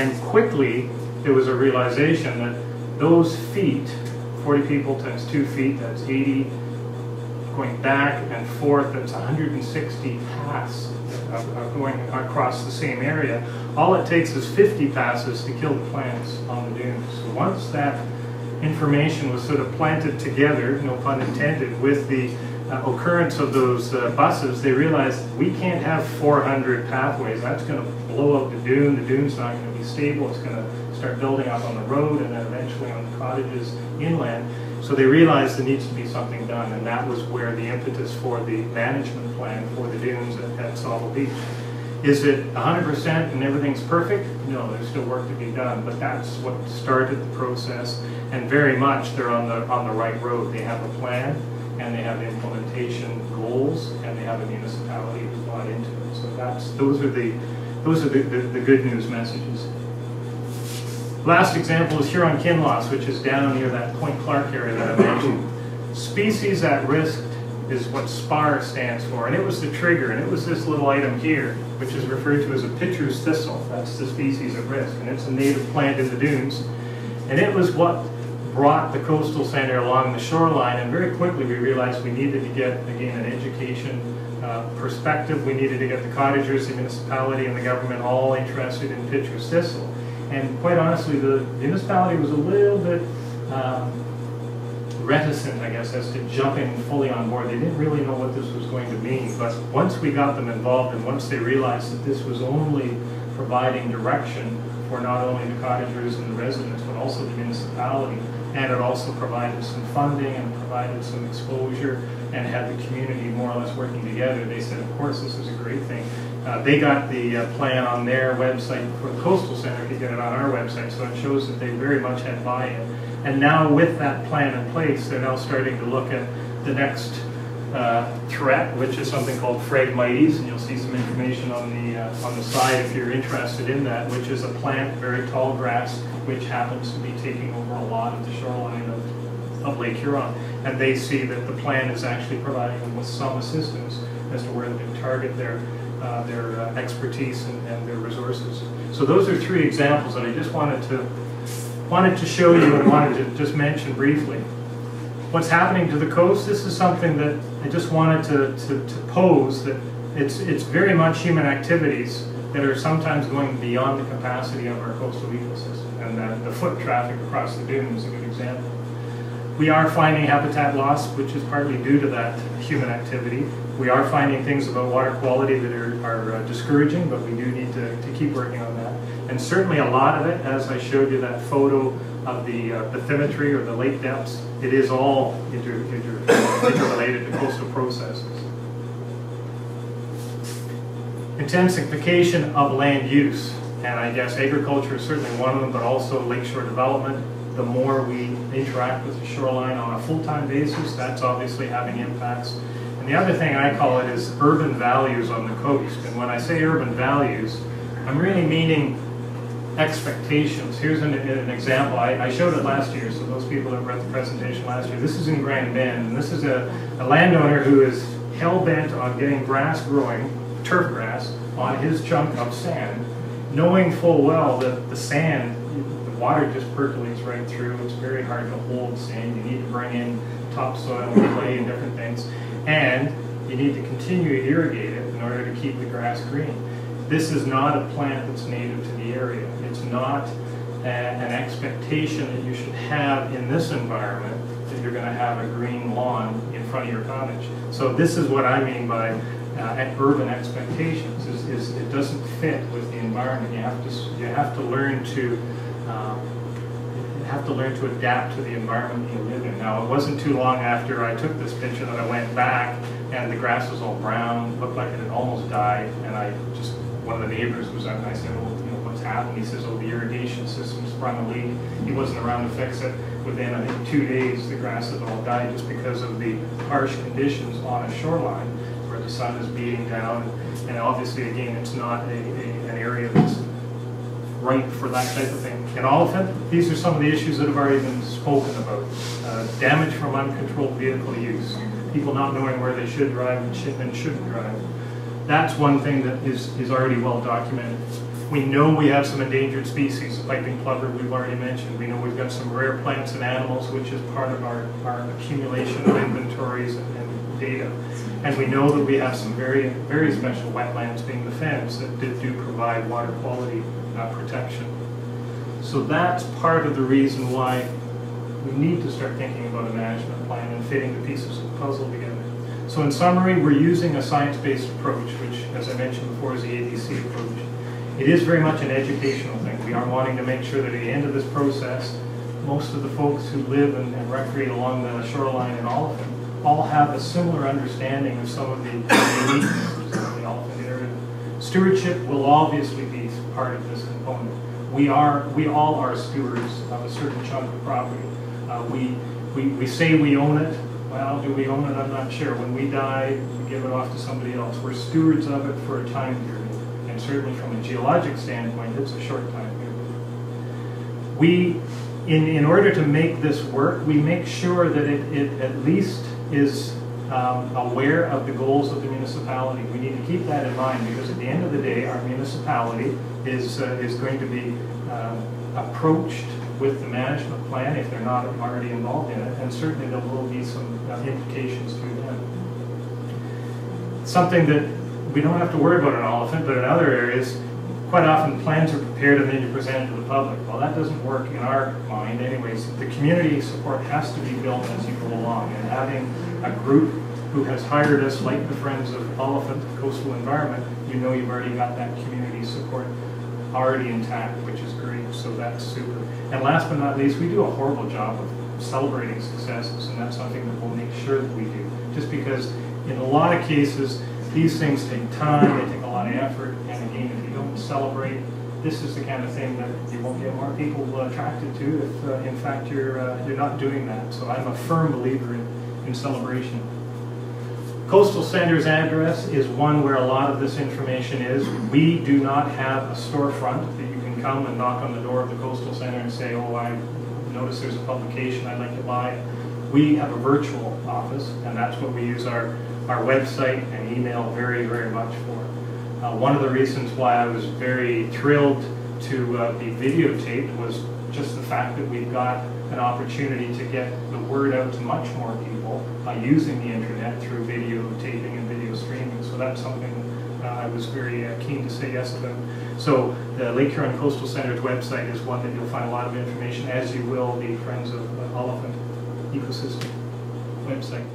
And quickly, there was a realization that those feet, 40 people times 2 feet, that's 80, going back and forth, that's 160 paths going across the same area. All it takes is 50 passes to kill the plants on the dunes. So once that information was sort of planted together, no pun intended, with the occurrence of those buses, they realized we can't have 400 pathways. That's going to blow up the dune. The dune's not going to be stable. It's going to start building up on the road and then eventually on the cottages inland. So they realized there needs to be something done, and that was where the impetus for the management plan for the dunes at Sauble Beach. Is it 100% and everything's perfect? No, there's still work to be done, but that's what started the process, and very much they're on the right road. They have a plan, and they have the implementation goals, and they have a municipality who's bought into it. So those are the good news messages. Last example is Huron-Kinloss, which is down near that Point Clark area that I mentioned. Species at risk is what SPAR stands for, and it was the trigger, and it was this little item here, which is referred to as a pitcher's thistle. That's the species at risk, and it's a native plant in the dunes. And it was what brought the coastal center along the shoreline, and very quickly we realized we needed to get, again, an education perspective. We needed to get the cottagers, the municipality, and the government all interested in pitcher's thistle. And quite honestly, the municipality was a little bit reticent, I guess, as to jumping fully on board. They didn't really know what this was going to mean, but once we got them involved and once they realized that this was only providing direction for not only the cottagers and the residents, but also the municipality, and it also provided some funding and provided some exposure and had the community more or less working together, they said, of course, this is a great thing. They got the plan on their website for the Coastal Center to get it on our website, so it shows that they very much had buy-in. And now with that plan in place, they're now starting to look at the next threat, which is something called Phragmites, and you'll see some information on the side if you're interested in that, which is a plant, very tall grass, which happens to be taking over a lot of the shoreline of Lake Huron. And they see that the plan is actually providing them with some assistance as to where they can target their expertise and their resources. So those are 3 examples that I just wanted to show you and wanted to just mention briefly. What's happening to the coast, this is something that I just wanted to pose, that it's very much human activities that are sometimes going beyond the capacity of our coastal ecosystem, and that the foot traffic across the dune is a good example. We are finding habitat loss, which is partly due to that human activity. We are finding things about water quality that are discouraging, but we do need to keep working on that. And certainly a lot of it, as I showed you that photo of the bathymetry or the lake depths, it is all interrelated to coastal processes. Intensification of land use, and I guess agriculture is certainly one of them, but also lakeshore development. The more we interact with the shoreline on a full-time basis, that's obviously having impacts. And the other thing I call it is urban values on the coast. And when I say urban values, I'm really meaning expectations. Here's an example. I showed it last year, so those people that were at the presentation last year. This is in Grand Bend, and this is a landowner who is hell-bent on getting grass growing, turf grass, on his chunk of sand, knowing full well that the sand, water just percolates right through. It's very hard to hold sand. You need to bring in topsoil and clay and different things. And you need to continue to irrigate it in order to keep the grass green. This is not a plant that's native to the area. It's not an expectation that you should have in this environment that you're going to have a green lawn in front of your cottage. So this is what I mean by urban expectations. Is it doesn't fit with the environment. You have to learn to adapt to the environment you live in. Now, it wasn't too long after I took this picture that I went back, and the grass was all brown, looked like it had almost died, and one of the neighbors was out, and I said, well, what's happened? He says, oh, the irrigation system sprung a leak. He wasn't around to fix it. Within, I think, 2 days, the grass had all died just because of the harsh conditions on a shoreline where the sun is beating down, and obviously, again, it's not an area that's right for that type of thing. In Oliphant, these are some of the issues that have already been spoken about. Damage from uncontrolled vehicle use, people not knowing where they should drive and shouldn't drive. That's one thing that is already well documented. We know we have some endangered species, the piping plover we've already mentioned. We know we've got some rare plants and animals, which is part of our accumulation of inventories and data. And we know that we have some very, very special wetlands, being the fens, that do provide water quality protection. So that's part of the reason why we need to start thinking about a management plan and fitting the pieces of the puzzle together. So in summary, we're using a science-based approach, which, as I mentioned before, is the ADC approach. It is very much an educational thing. We are wanting to make sure that at the end of this process, most of the folks who live and recreate along the shoreline in Oliphant all have a similar understanding of some of the uniquenesses of the Oliphant area. Stewardship will obviously be part of this component. We all are stewards of a certain chunk of property. We say we own it. Well, do we own it? I'm not sure. When we die, we give it off to somebody else. We're stewards of it for a time period. And certainly from a geologic standpoint, it's a short time period. In order to make this work, we make sure that it at least is aware of the goals of the municipality. We need to keep that in mind, because at the end of the day, our municipality is going to be approached with the management plan if they're not already involved in it, and certainly there will be some implications to them. Something that we don't have to worry about in Oliphant, but in other areas, quite often plans are prepared and then you present it to the public. Well, that doesn't work in our mind anyways. The community support has to be built as you go along, and having a group who has hired us, like the Friends of Oliphant Coastal Environment, you know you've already got that community support already intact, which is great, so that's super. And last but not least, we do a horrible job of celebrating successes, and that's something that we'll make sure that we do. Just because in a lot of cases, these things take time, they take a lot of effort, and again, if you don't celebrate, this is the kind of thing that you won't get more people attracted to if, in fact, you're not doing that. So I'm a firm believer in celebration. Coastal Center's address is one where a lot of this information is. We do not have a storefront that you can come and knock on the door of the Coastal Center and say, oh, I noticed there's a publication I'd like to buy. We have a virtual office, and that's what we use our website and email very, very much for. One of the reasons why I was very thrilled to be videotaped was just the fact that we've got an opportunity to get the word out to much more people using the internet through videotaping and video streaming. So that's something I was very keen to say yes about. So the Lake Huron Coastal Center's website is one that you'll find a lot of information, as you will the Friends of Oliphant Ecosystem website.